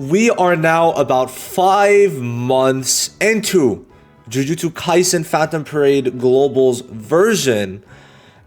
We are now about 5 months into Jujutsu Kaisen Phantom Parade Global's version,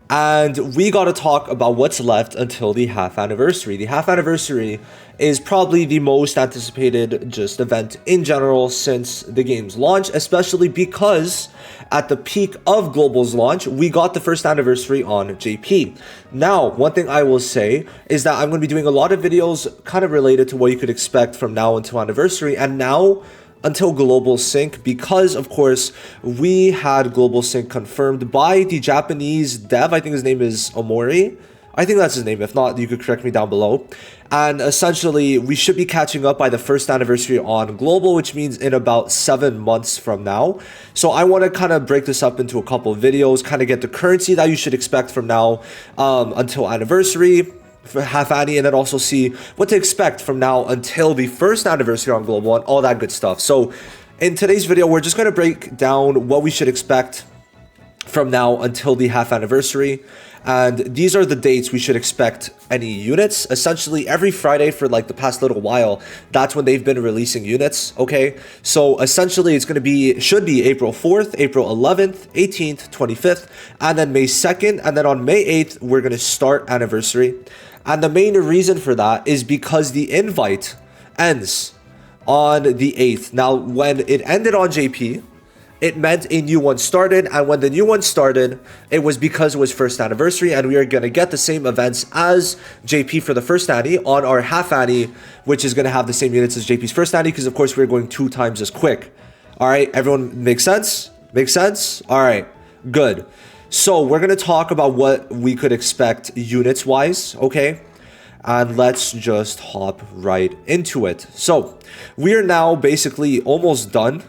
and we got to talk about what's left until the half anniversary. The half anniversary is probably the most anticipated just event in general since the game's launch, especially because at the peak of Global's launch, we got the first anniversary on JP. Now, one thing I will say is that I'm going to be doing a lot of videos kind of related to what you could expect from now until anniversary, and now until Global Sync, because of course we had Global Sync confirmed by the Japanese dev. I think his name is Omori. I think that's his name. If not, you could correct me down below. And essentially, we should be catching up by the first anniversary on Global, which means in about 7 months from now. So I want to kind of break this up into a couple of videos, kind of get the currency that you should expect from now until anniversary for half annie, and then also see what to expect from now until the first anniversary on Global and all that good stuff. So in today's video, we're just going to break down what we should expect from now until the half anniversary, and these are the dates we should expect any units. Essentially every Friday for like the past little while, that's when they've been releasing units. Okay, so essentially it's going to be, should be April 4th, April 11th, 18th, 25th, and then May 2nd, and then on May 8th we're going to start anniversary. And the main reason for that is because the invite ends on the 8th. Now, when it ended on JP, it meant a new one started. And when the new one started, it was because it was first anniversary. And we are going to get the same events as JP for the first annie on our half annie, which is going to have the same units as JP's first annie, because of course we're going 2 times as quick. All right, everyone, makes sense? Makes sense? All right, good. So we're going to talk about what we could expect units wise, okay? And let's just hop right into it. So we are now basically almost done.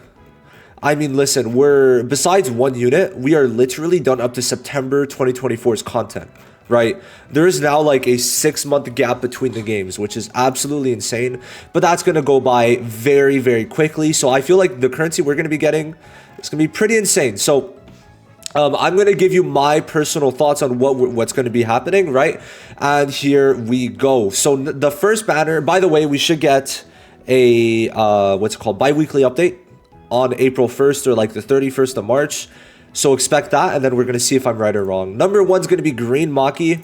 I mean, listen, we're, besides one unit, we are literally done up to September 2024's content, right? There is now like a 6-month gap between the games, which is absolutely insane, but that's going to go by very, very quickly. So I feel like the currency we're going to be getting is going to be pretty insane. So I'm going to give you my personal thoughts on what's going to be happening, right? And here we go. So the first banner, by the way, we should get a, what's it called, bi-weekly update on April 1st or like the 31st of March. So expect that, and then we're going to see if I'm right or wrong. Number 1 is going to be Green Maki.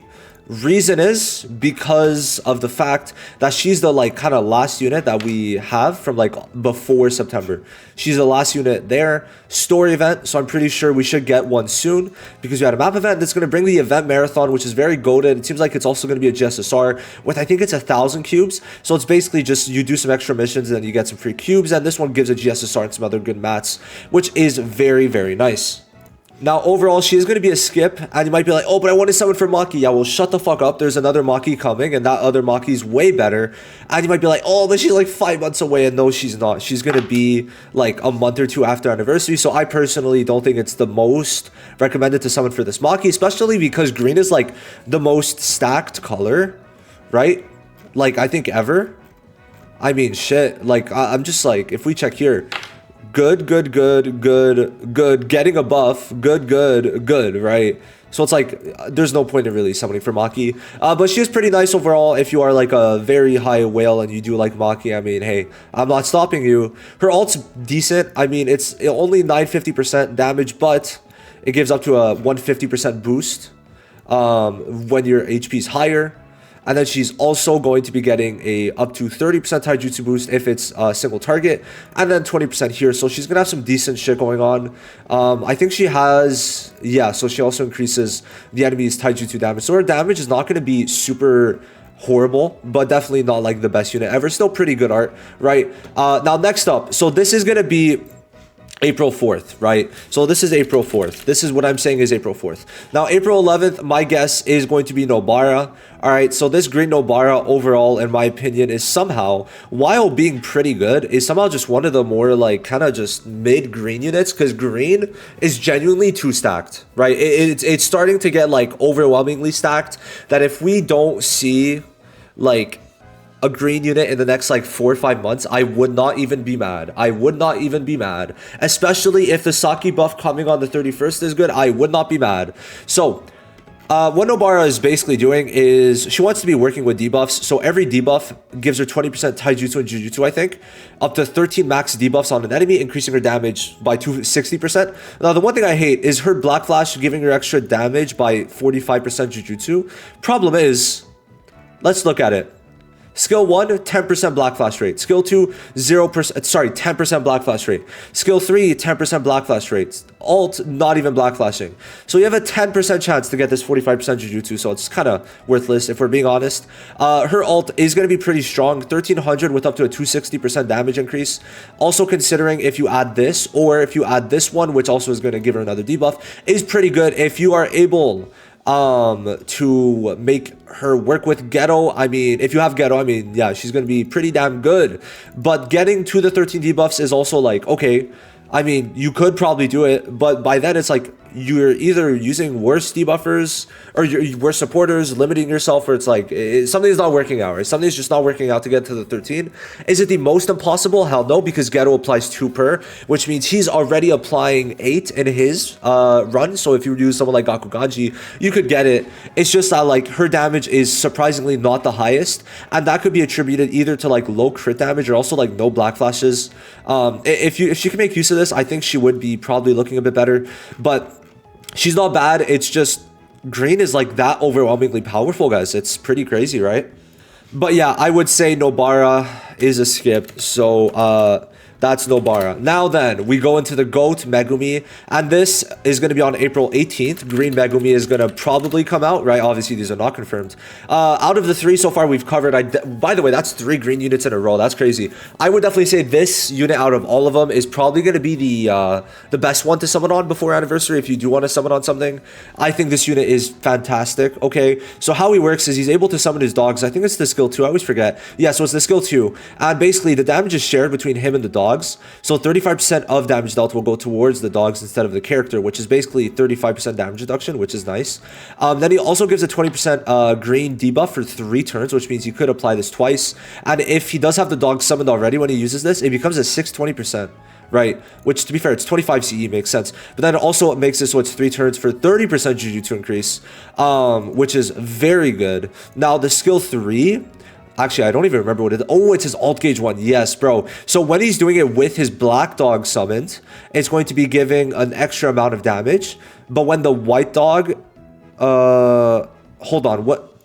Reason is because of the fact that she's the like kind of last unit that we have from like before September. She's the last unit there. Story event, so I'm pretty sure we should get one soon, because we had a map event that's going to bring the event marathon, which is very goated. It seems like it's also going to be a GSSR with, I think it's 1,000 cubes. So it's basically just you do some extra missions and then you get some free cubes, and this one gives a GSSR and some other good mats, which is very, very nice. Now, overall, she is going to be a skip, and you might be like, oh, but I want to summon for Maki. Yeah, well, shut the fuck up. There's another Maki coming, and that other Maki is way better. And you might be like, oh, but she's like 5 months away, and no, she's not. She's going to be like a month or 2 after anniversary, so I personally don't think it's the most recommended to summon for this Maki, especially because green is like the most stacked color, right? Like, I think ever. I mean, shit. Like, I'm just like, if we check here, good, good, good, good, good, getting a buff, good, good, good, right? So it's like, there's no point in really summoning for Maki. But she is pretty nice overall if you are like a very high whale and you do like Maki. I mean, hey, I'm not stopping you. Her ult's decent. I mean, it's only 950% damage, but it gives up to a 150% boost when your HP is higher. And then she's also going to be getting a up to 30% taijutsu boost if it's a single target, and then 20% here. So she's gonna have some decent shit going on. I think she has, yeah, so she also increases the enemy's taijutsu damage. So her damage is not gonna be super horrible, but definitely not like the best unit ever. Still pretty good art, right? Now next up, so this is gonna be April 4th, right? So this is April 4th. This is what I'm saying is April 4th. Now, April 11th, my guess is going to be Nobara. All right, so this green Nobara overall, in my opinion, is somehow, while being pretty good, is somehow just one of the more like kind of just mid-green units, because green is genuinely too stacked, right? It's starting to get like overwhelmingly stacked, that if we don't see like a green unit in the next like 4 or 5 months, I would not even be mad. I would not even be mad. Especially if the Saki buff coming on the 31st is good, I would not be mad. So What Nobara is basically doing is she wants to be working with debuffs. So every debuff gives her 20% taijutsu and jujutsu, I think. Up to 13 max debuffs on an enemy, increasing her damage by 260%. Now, the one thing I hate is her Black Flash giving her extra damage by 45% jujutsu. Problem is, let's look at it. Skill 1, 10% Black Flash rate. Skill 2, 0%, sorry, 10% Black Flash rate. Skill 3, 10% Black Flash rate. Alt, not even Black Flashing. So you have a 10% chance to get this 45% Jujutsu, so it's kind of worthless if we're being honest. Her alt is going to be pretty strong, 1300 with up to a 260% damage increase. Also considering if you add this, or if you add this one, which also is going to give her another debuff, is pretty good if you are able to make her work with Geto. I mean, if you have Geto, I mean, yeah, she's gonna be pretty damn good. But getting to the 13 debuffs is also like, okay, I mean, you could probably do it, but by then it's like you're either using worse debuffers or you're worse supporters, limiting yourself, or it's like something's not working out, right? Something's just not working out to get to the 13. Is it the most impossible? Hell no, because Geto applies 2 per, which means he's already applying 8 in his run. So if you use someone like Gakuganji, you could get it. It's just that like her damage is surprisingly not the highest, and that could be attributed either to like low crit damage or also like no Black Flashes. If she can make use of this, I think she would be probably looking a bit better, but she's not bad. It's just green is like that overwhelmingly powerful, guys. It's pretty crazy, right? But yeah, I would say Nobara is a skip. So that's Nobara. Now then, we go into the GOAT Megumi, and this is going to be on April 18th. Green Megumi is going to probably come out, right? Obviously, these are not confirmed. Out of the 3 so far we've covered, by the way, that's 3 green units in a row. That's crazy. I would definitely say this unit out of all of them is probably going to be the best one to summon on before Anniversary if you do want to summon on something. I think this unit is fantastic, okay? So how he works is he's able to summon his dogs. I think it's the skill 2. I always forget. Yeah, so it's the skill 2. And basically, the damage is shared between him and the dog. So 35% of damage dealt will go towards the dogs instead of the character, which is basically 35% damage reduction, which is nice. Then he also gives a 20% green debuff for 3 turns, which means you could apply this twice. And if he does have the dog summoned already when he uses this, it becomes a 620%. Right, which to be fair, it's 25 CE, makes sense. But then also it makes this so it's 3 turns for 30% Jujutsu increase, which is very good. Now the skill 3, actually, I don't even remember what it is. Oh, it's his alt gauge one. Yes, bro. So when he's doing it with his black dog summoned, it's going to be giving an extra amount of damage. But when the white dog, hold on, what?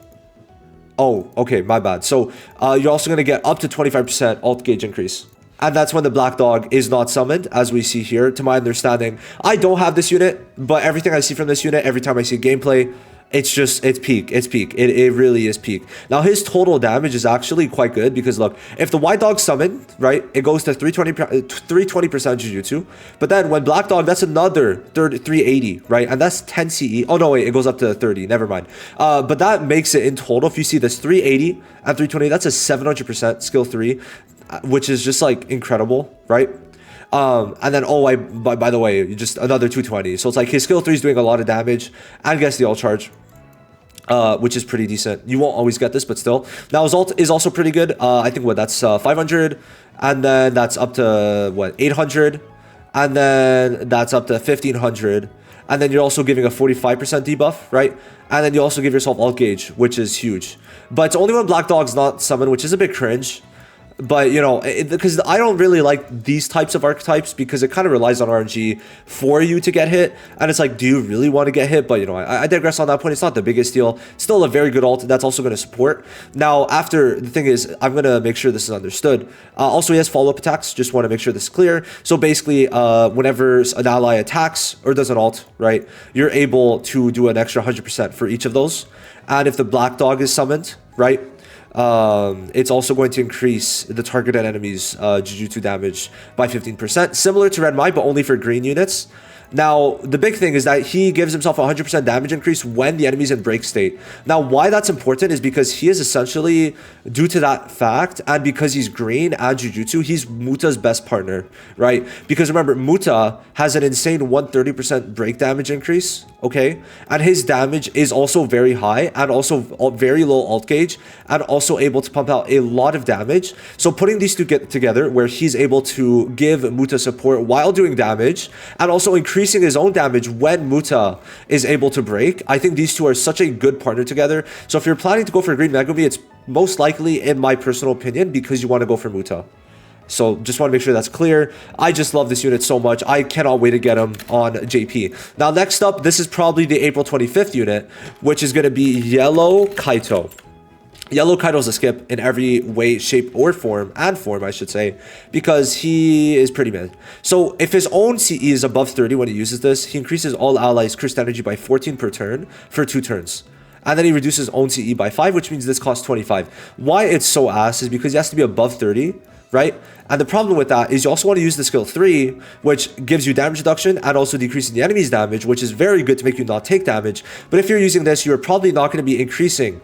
Oh, okay, my bad. So you're also going to get up to 25% alt gauge increase. And that's when the black dog is not summoned, as we see here, to my understanding. I don't have this unit, but everything I see from this unit, every time I see gameplay, it's peak. It's peak. It really is peak. Now, his total damage is actually quite good because, look, if the white dog summoned, right, it goes to 320% Jujutsu. But then when black dog, that's another 380, right? And that's 10 CE. Oh, no, wait, it goes up to 30. Never mind. But that makes it in total, if you see this 380 and 320, that's a 700% skill 3, which is just, like, incredible, right? And then, by the way, just another 220. So it's like his skill 3 is doing a lot of damage and gets the ult charge, which is pretty decent. You won't always get this, but still. Now his ult is also pretty good. I think that's 500, and then that's up to 800, and then that's up to 1500. And then you're also giving a 45% debuff, right? And then you also give yourself alt gauge, which is huge. But it's only when Black Dog's not summoned, which is a bit cringe. But, you know, because I don't really like these types of archetypes because it kind of relies on RNG for you to get hit. And it's like, do you really want to get hit? But, you know, I digress on that point. It's not the biggest deal. Still a very good ult that's also going to support. Now, after, the thing is, I'm going to make sure this is understood. Also, he has follow-up attacks. Just want to make sure this is clear. So basically, whenever an ally attacks or does an ult, right, you're able to do an extra 100% for each of those. And if the Black Dog is summoned, right, it's also going to increase the targeted enemy's Jujutsu damage by 15%, similar to Red Mai, but only for green units. Now, the big thing is that he gives himself a 100% damage increase when the enemy's in break state. Now, why that's important is because he is essentially, due to that fact, and because he's green and Jujutsu, he's Muta's best partner, right? Because remember, Muta has an insane 130% break damage increase, okay? And his damage is also very high and also very low alt gauge and also able to pump out a lot of damage. So putting these two together, where he's able to give Muta support while doing damage and also increase increasing his own damage when Muta is able to break. I think these two are such a good partner together. So if you're planning to go for green Megumi, it's most likely, in my personal opinion, because you want to go for Muta. So just want to make sure that's clear. I just love this unit so much. I cannot wait to get him on JP. Now, next up, this is probably the April 25th unit, which is going to be Yellow Kaito. Yellow Kaito is a skip in every way, shape, or form, I should say, because he is pretty mid. So if his own CE is above 30 when he uses this, he increases all allies' cursed energy by 14 per turn for 2 turns. And then he reduces his own CE by 5, which means this costs 25. Why it's so ass is because he has to be above 30, right? And the problem with that is you also want to use the skill 3, which gives you damage reduction and also decreasing the enemy's damage, which is very good to make you not take damage. But if you're using this, you're probably not going to be increasing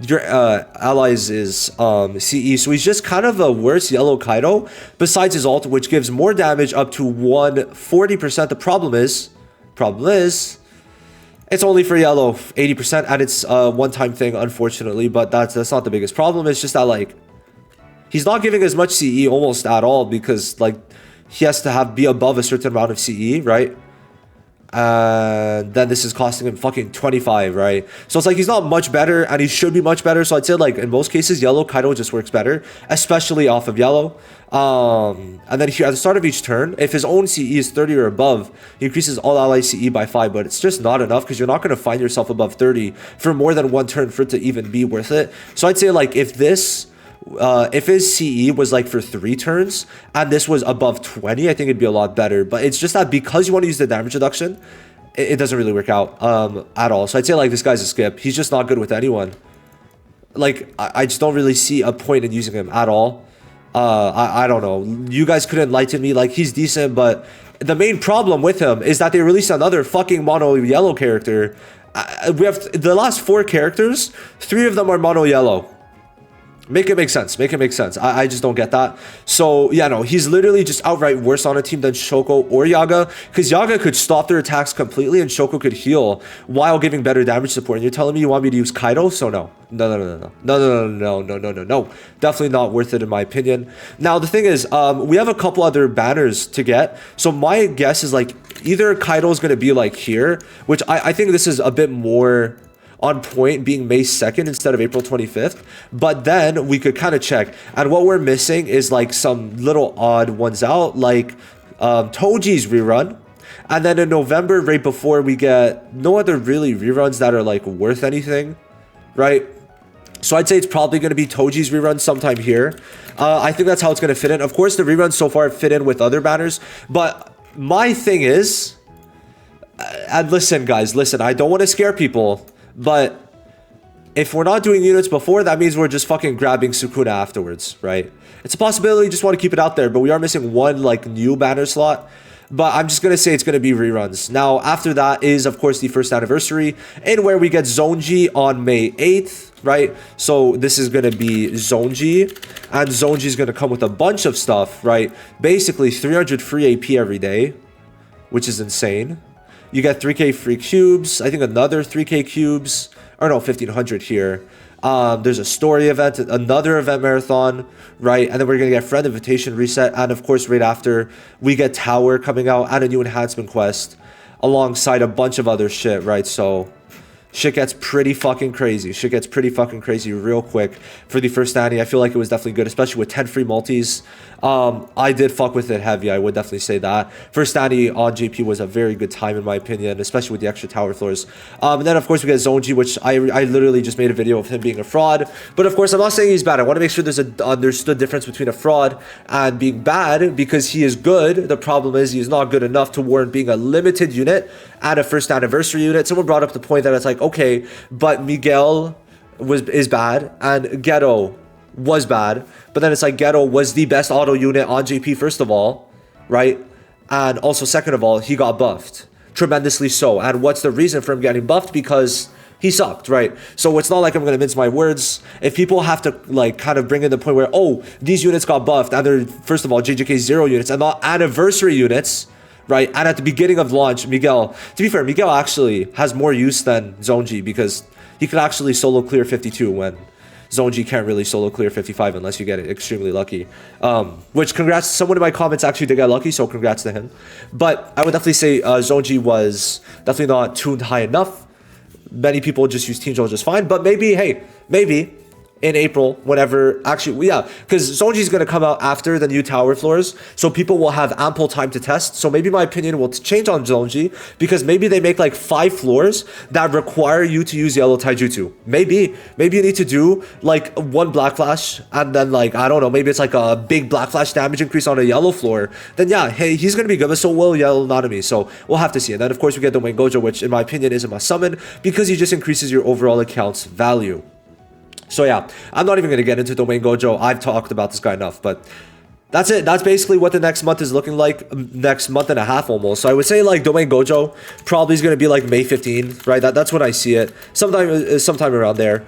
your allies' CE. So he's just kind of a worse Yellow Kaito, besides his ult, which gives more damage up to 140%. The problem is, it's only for yellow, 80%, and it's a one-time thing, unfortunately, but that's not the biggest problem. It's just that, like, he's not giving as much CE almost at all because, like, he has to be above a certain amount of CE, right? And then this is costing him fucking 25, right? So it's like he's not much better, and he should be much better. So I'd say, like, in most cases, Yellow Kaito just works better, especially off of yellow. And then here at the start of each turn, if his own CE is 30 or above, he increases all ally CE by 5, but it's just not enough because you're not going to find yourself above 30 for more than one turn for it to even be worth it. So I'd say, like, if his CE was like for 3 turns and this was above 20, I think it'd be a lot better. But it's just that because you want to use the damage reduction, it doesn't really work out at all. So I'd say, like, this guy's a skip. He's just not good with anyone. Like, I just don't really see a point in using him at all. I don't know. You guys could enlighten me. Like, he's decent, but the main problem with him is that they released another fucking mono yellow character. We have the last 4 characters, 3 of them are mono yellow. Make it make sense. Make it make sense. I just don't get that. So, yeah, no, he's literally just outright worse on a team than Shoko or Yaga, because Yaga could stop their attacks completely and Shoko could heal while giving better damage support. And you're telling me you want me to use Kaito? So no. No. Definitely not worth it in my opinion. Now, the thing is, we have a couple other banners to get. So my guess is, like, either Kaito is going to be, like, here, which I think this is a bit more on point, being May 2nd instead of April 25th. But then we could kind of check. And what we're missing is, like, some little odd ones out, like Toji's rerun. And then in November, right before, we get no other really reruns that are, like, worth anything, right? So I'd say it's probably going to be Toji's rerun sometime here. I think that's how it's going to fit in. Of course, the reruns so far fit in with other banners. But my thing is, and listen, guys, listen, I don't want to scare people, but if we're not doing units before, that means we're just fucking grabbing Sukuna afterwards, right? It's a possibility, just want to keep it out there, but we are missing one, like, new banner slot. But I'm just going to say it's going to be reruns. Now, after that is, of course, the first anniversary, in where we get Zonji on May 8th, right? So this is going to be Zonji, and Zonji is going to come with a bunch of stuff, right? Basically, 300 free AP every day, which is insane. You get 3k free cubes, I think another 3k cubes, or no, 1500 here. There's a story event, another event marathon, right? And then we're going to get friend invitation reset. And of course, right after, we get Tower coming out and a new enhancement quest alongside a bunch of other shit, right? So shit gets pretty fucking crazy. Shit gets pretty fucking crazy real quick for the first Annie. I feel like it was definitely good, especially with 10 free multis. I did fuck with it heavy. I would definitely say that. First Annie on JP was a very good time in my opinion, especially with the extra tower floors. And then of course we get Zonji, which I literally just made a video of him being a fraud. But of course I'm not saying he's bad. I want to make sure there's an understood difference between a fraud and being bad, because he is good. The problem is he's not good enough to warrant being a limited unit and a first anniversary unit. Someone brought up the point that it's like, okay, but Miguel is bad and Ghetto was bad, but then it's like Ghetto was the best auto unit on JP first of all, right? And also second of all, he got buffed tremendously so. And what's the reason for him getting buffed? Because he sucked, right? So it's not like I'm gonna mince my words. If people have to, like, kind of bring in the point where, oh, these units got buffed and they're first of all JJK 0 units and not anniversary units, right? And at the beginning of launch, Miguel, to be fair, Miguel actually has more use than Zonji, because he could actually solo clear 52 when Zonji can't really solo clear 55 unless you get it extremely lucky. Which congrats, someone in my comments actually did get lucky, so congrats to him. But I would definitely say Zonji was definitely not tuned high enough. Many people just use Team Joe just fine, but maybe, hey, maybe in April, whenever, actually, yeah, because Zonji is going to come out after the new tower floors, so people will have ample time to test. So maybe my opinion will change on Zonji, because maybe they make like 5 floors that require you to use yellow taijutsu. Maybe you need to do like 1 black flash, and then like, I don't know, maybe it's like a big black flash damage increase on a yellow floor. Then yeah, hey, he's going to be good, but so will yellow Nanami. So we'll have to see. And then of course we get Domain Gojo, which in my opinion is a must summon, because he just increases your overall account's value. So yeah, I'm not even going to get into Domain Gojo. I've talked about this guy enough, but that's it. That's basically what the next month is looking like, next month and a half almost. So I would say like Domain Gojo probably is going to be like May 15th, right? That's when I see it. Sometime around there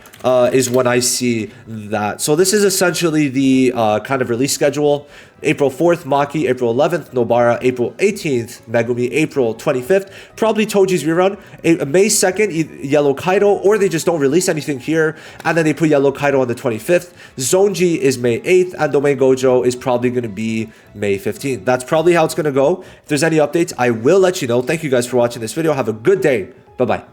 is when I see that. So this is essentially the kind of release schedule. April 4th, Maki. April 11th, Nobara. April 18th, Megumi. April 25th, probably Toji's rerun. May 2nd, Yellow Kaito, or they just don't release anything here, and then they put Yellow Kaito on the 25th. Zonji is May 8th, and Domain Gojo is probably going to be May 15th. That's probably how it's going to go. If there's any updates, I will let you know. Thank you guys for watching this video. Have a good day. Bye-bye.